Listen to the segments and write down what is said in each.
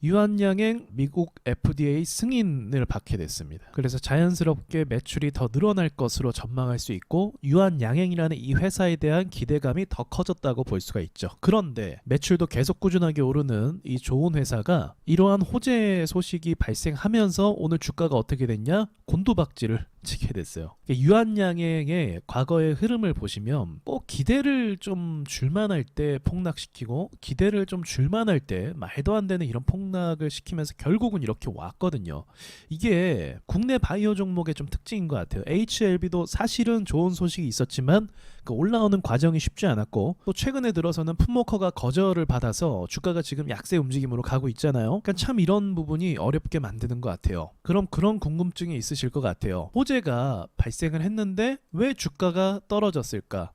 유한양행 미국 FDA 승인을 받게 됐습니다. 그래서 자연스럽게 매출이 더 늘어날 것으로 전망할 수 있고 유한양행이라는 이 회사에 대한 기대감이 더 커졌다고 볼 수가 있죠. 그런데 매출도 계속 꾸준하게 오르는 이 좋은 회사가 이러한 호재 소식이 발생하면서 오늘 주가가 어떻게 됐냐? 곤두박질을 치게 됐어요. 유한양행의 과거의 흐름을 보시면 기대를 좀 줄만할 때 폭락시키고 기대를 좀 줄만할 때 말도 안 되는 이런 폭락을 시키면서 결국은 이렇게 왔거든요. 이게 국내 바이오 종목의 좀 특징인 것 같아요. HLB도 사실은 좋은 소식이 있었지만 그 올라오는 과정이 쉽지 않았고 또 최근에 들어서는 풋모커가 거절을 받아서 주가가 지금 약세 움직임으로 가고 있잖아요. 그러니까 참 이런 부분이 어렵게 만드는 것 같아요. 그럼 그런 궁금증이 있으실 것 같아요. 호재가 발생을 했는데 왜 주가가 떨어졌을까?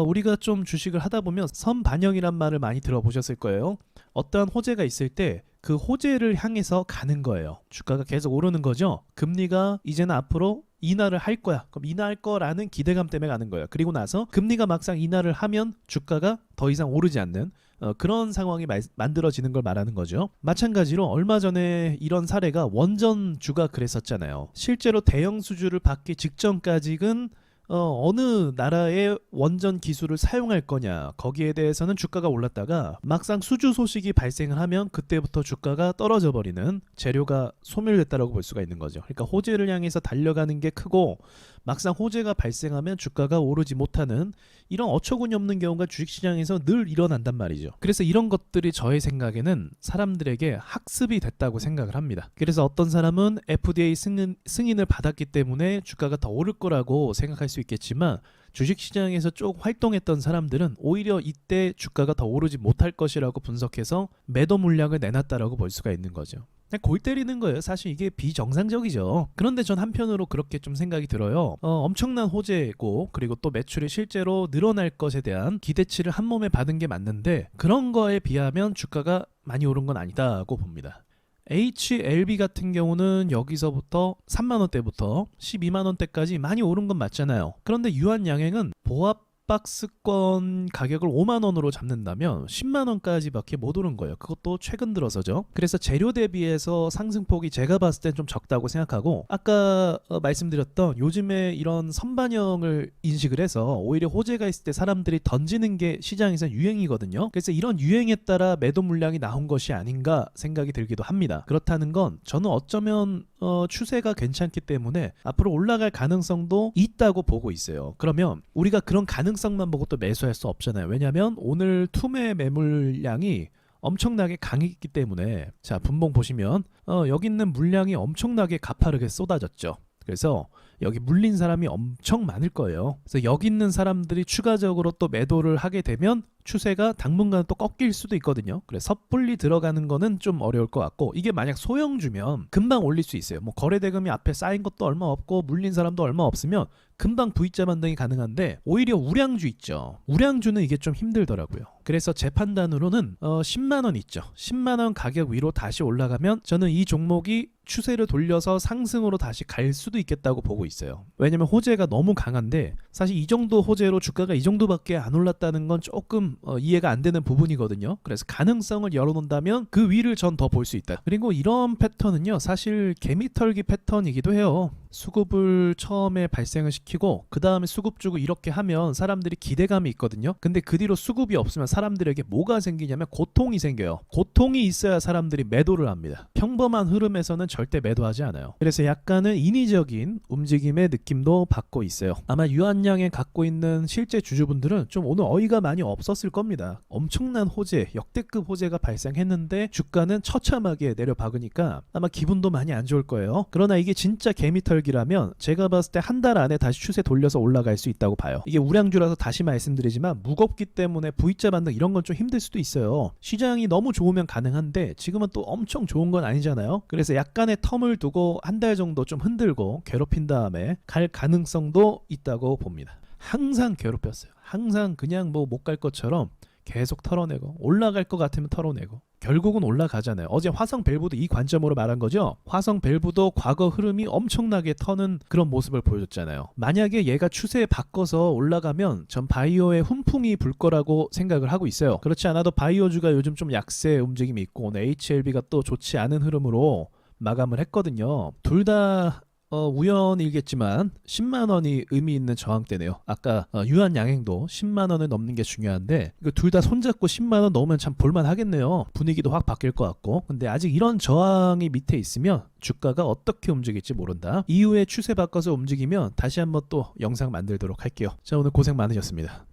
우리가 좀 주식을 하다 보면 선반영이란 말을 많이 들어보셨을 거예요. 어떠한 호재가 있을 때 그 호재를 향해서 가는 거예요. 주가가 계속 오르는 거죠. 금리가 이제는 앞으로 인하를 할 거야. 그럼 인하할 거라는 기대감 때문에 가는 거예요. 그리고 나서 금리가 막상 인하를 하면 주가가 더 이상 오르지 않는 그런 상황이 만들어지는 걸 말하는 거죠. 마찬가지로 얼마 전에 이런 사례가 원전주가 그랬었잖아요. 실제로 대형 수주를 받기 직전까지는 어느 나라의 원전 기술을 사용할 거냐 거기에 대해서는 주가가 올랐다가 막상 수주 소식이 발생을 하면 그때부터 주가가 떨어져 버리는 재료가 소멸됐다라고 볼 수가 있는 거죠. 그러니까 호재를 향해서 달려가는 게 크고 막상 호재가 발생하면 주가가 오르지 못하는 이런 어처구니 없는 경우가 주식시장에서 늘 일어난단 말이죠. 그래서 이런 것들이 저의 생각에는 사람들에게 학습이 됐다고 생각을 합니다. 그래서 어떤 사람은 FDA 승인을 받았기 때문에 주가가 더 오를 거라고 생각할 수 있겠지만 주식시장에서 쭉 활동했던 사람들은 오히려 이때 주가가 더 오르지 못할 것이라고 분석해서 매도 물량을 내놨다라고 볼 수가 있는 거죠. 골 때리는 거예요. 사실 이게 비정상적이죠. 그런데 전 한편으로 그렇게 좀 생각이 들어요. 엄청난 호재고 그리고 또 매출이 실제로 늘어날 것에 대한 기대치를 한 몸에 받은 게 맞는데 그런 거에 비하면 주가가 많이 오른 건 아니다고 봅니다. HLB 같은 경우는 여기서부터 3만원대부터 12만원대까지 많이 오른 건 맞잖아요. 그런데 유한양행은 보합 박스권 가격을 5만원으로 잡는다면 10만원까지 밖에 못 오른 거예요. 그것도 최근 들어서죠. 그래서 재료 대비해서 상승폭이 제가 봤을 땐 좀 적다고 생각하고 아까 말씀드렸던 요즘에 이런 선반영을 인식을 해서 오히려 호재가 있을 때 사람들이 던지는 게 시장에서 유행이거든요. 그래서 이런 유행에 따라 매도 물량이 나온 것이 아닌가 생각이 들기도 합니다. 그렇다는 건 저는 어쩌면 추세가 괜찮기 때문에 앞으로 올라갈 가능성도 있다고 보고 있어요. 그러면 우리가 그런 가능성만 보고 또 매수할 수 없잖아요. 왜냐하면 오늘 투매 매물량이 엄청나게 강했기 때문에 자 분봉 보시면 여기 있는 물량이 엄청나게 가파르게 쏟아졌죠. 그래서 여기 물린 사람이 엄청 많을 거예요. 그래서 여기 있는 사람들이 추가적으로 또 매도를 하게 되면 추세가 당분간 또 꺾일 수도 있거든요. 그래서 섣불리 들어가는 거는 좀 어려울 것 같고 이게 만약 소형주면 금방 올릴 수 있어요. 뭐 거래대금이 앞에 쌓인 것도 얼마 없고 물린 사람도 얼마 없으면 금방 V자 반등이 가능한데 오히려 우량주 있죠. 우량주는 이게 좀 힘들더라고요. 그래서 제 판단으로는 10만원 있죠. 10만원 가격 위로 다시 올라가면 저는 이 종목이 추세를 돌려서 상승으로 다시 갈 수도 있겠다고 보고 있어요. 왜냐면 호재가 너무 강한데 사실 이 정도 호재로 주가가 이 정도밖에 안 올랐다는 건 조금 이해가 안 되는 부분이거든요. 그래서 가능성을 열어놓는다면 그 위를 전 더 볼 수 있다. 그리고 이런 패턴은요 사실 개미털기 패턴이기도 해요. 수급을 처음에 발생을 시키고 그 다음에 수급 주고 이렇게 하면 사람들이 기대감이 있거든요. 근데 그 뒤로 수급이 없으면 사람들에게 뭐가 생기냐면 고통이 생겨요. 고통이 있어야 사람들이 매도를 합니다. 평범한 흐름에서는 절대 매도하지 않아요. 그래서 약간은 인위적인 움직임의 느낌도 받고 있어요. 아마 유한양에 갖고 있는 실제 주주분들은 좀 오늘 어이가 많이 없었을 겁니다. 엄청난 호재, 역대급 호재가 발생했는데 주가는 처참하게 내려박으니까 아마 기분도 많이 안 좋을 거예요. 그러나 이게 진짜 개미털기라면 제가 봤을 때 한 달 안에 다시 추세 돌려서 올라갈 수 있다고 봐요. 이게 우량주라서 다시 말씀드리지만 무겁기 때문에 V자 반등 이런 건 좀 힘들 수도 있어요. 시장이 너무 좋으면 가능한데 지금은 또 엄청 좋은 건 아니잖아요. 그래서 약간의 텀을 두고 한 달 정도 좀 흔들고 괴롭힌 다음에 갈 가능성도 있다고 봅니다. 항상 괴롭혔어요. 항상 그냥 뭐 못 갈 것처럼 계속 털어내고 올라갈 것 같으면 털어내고 결국은 올라가잖아요. 어제 화성 밸브도 이 관점으로 말한 거죠. 화성 밸브도 과거 흐름이 엄청나게 터는 그런 모습을 보여줬잖아요. 만약에 얘가 추세 바꿔서 올라가면 전 바이오에 훈풍이 불 거라고 생각을 하고 있어요. 그렇지 않아도 바이오주가 요즘 좀 약세 움직임이 있고 오늘 HLB가 또 좋지 않은 흐름으로 마감을 했거든요. 둘 다 우연이겠지만 10만 원이 의미 있는 저항대네요. 아까 유한 양행도 10만 원을 넘는 게 중요한데 둘 다 손잡고 10만 원 넘으면 참 볼만 하겠네요. 분위기도 확 바뀔 것 같고. 근데 아직 이런 저항이 밑에 있으면 주가가 어떻게 움직일지 모른다. 이후에 추세 바꿔서 움직이면 다시 한번 또 영상 만들도록 할게요. 자, 오늘 고생 많으셨습니다.